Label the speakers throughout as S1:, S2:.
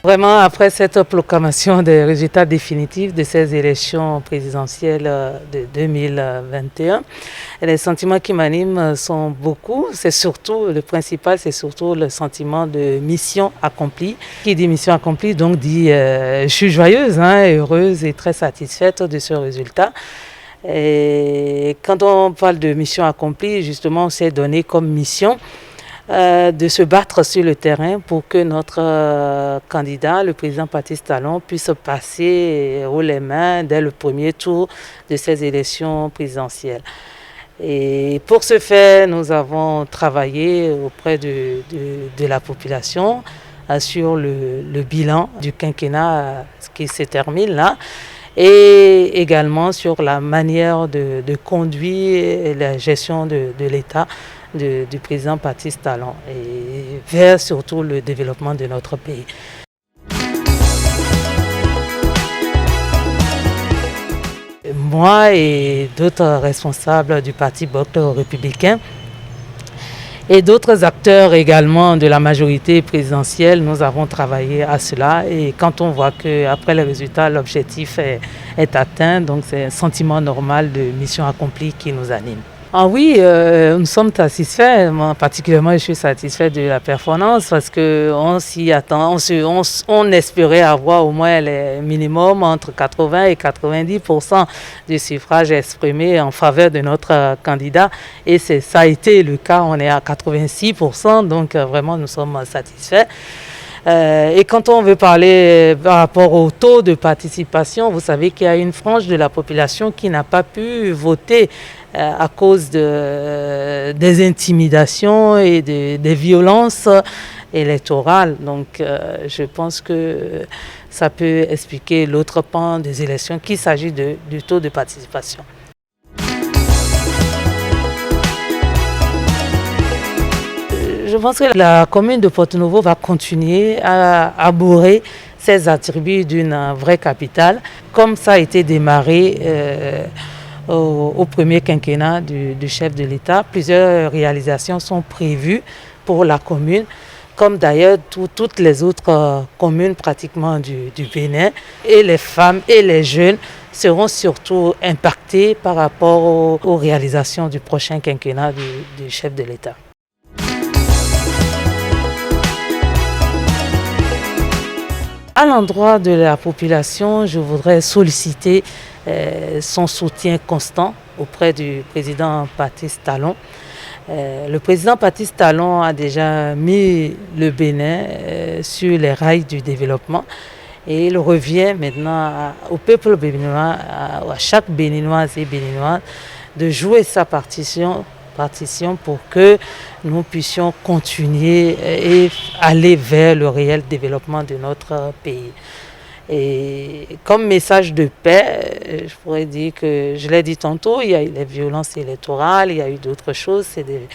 S1: Vraiment, après cette proclamation des résultats définitifs de ces élections présidentielles de 2021, les sentiments qui m'animent sont beaucoup. C'est surtout, le principal, c'est surtout le sentiment de mission accomplie. Qui dit mission accomplie, donc dit je suis joyeuse, heureuse et très satisfaite de ce résultat. Et quand on parle de mission accomplie, justement, on s'est donné comme mission de se battre sur le terrain pour que notre candidat, le président Patrice Talon, puisse passer haut les mains dès le premier tour de ces élections présidentielles. Et pour ce faire, nous avons travaillé auprès de la population sur le bilan du quinquennat qui se termine là, et également sur la manière de conduire la gestion de l'État du président Patrice Talon et vers surtout le développement de notre pays. Moi et d'autres responsables du Parti Bloc républicain et d'autres acteurs également de la majorité présidentielle, nous avons travaillé à cela, et quand on voit qu'après les résultats, l'objectif est atteint, donc c'est un sentiment normal de mission accomplie qui nous anime. Ah oui, nous sommes satisfaits. Moi, particulièrement, je suis satisfait de la performance parce qu'on s'y attend. On espérait avoir au moins les minimum entre 80 et 90% du suffrage exprimé en faveur de notre candidat. Et ça a été le cas. On est à 86%, donc vraiment, nous sommes satisfaits. Et quand on veut parler par rapport au taux de participation, vous savez qu'il y a une frange de la population qui n'a pas pu voter à cause des intimidations et des violences électorales. Donc je pense que ça peut expliquer l'autre pan des élections, qu'il s'agit du taux de participation. Je pense que la commune de Porto-Novo va continuer à arborer ses attributs d'une vraie capitale, comme ça a été démarré au premier quinquennat du chef de l'État. Plusieurs réalisations sont prévues pour la commune, comme d'ailleurs toutes les autres communes pratiquement du Bénin. Et les femmes et les jeunes seront surtout impactés par rapport aux réalisations du prochain quinquennat du chef de l'État. À l'endroit de la population, je voudrais solliciter son soutien constant auprès du président Patrice Talon. Le président Patrice Talon a déjà mis le Bénin sur les rails du développement, et il revient maintenant au peuple béninois, à chaque Béninoise et Béninois, de jouer sa partition pour que nous puissions continuer et aller vers le réel développement de notre pays. Et comme message de paix, je pourrais dire que, je l'ai dit tantôt, il y a eu les violences électorales, il y a eu d'autres choses. C'est des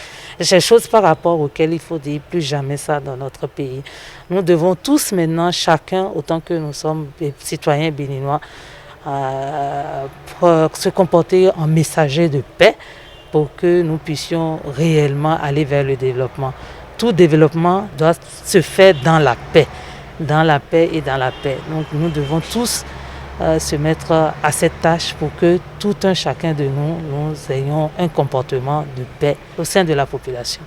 S1: choses par rapport auxquelles il faut dire plus jamais ça dans notre pays. Nous devons tous maintenant, chacun, autant que nous sommes citoyens béninois, se comporter en messager de paix, pour que nous puissions réellement aller vers le développement. Tout développement doit se faire dans la paix et dans la paix. Donc nous devons tous se mettre à cette tâche pour que tout un chacun de nous ayons un comportement de paix au sein de la population.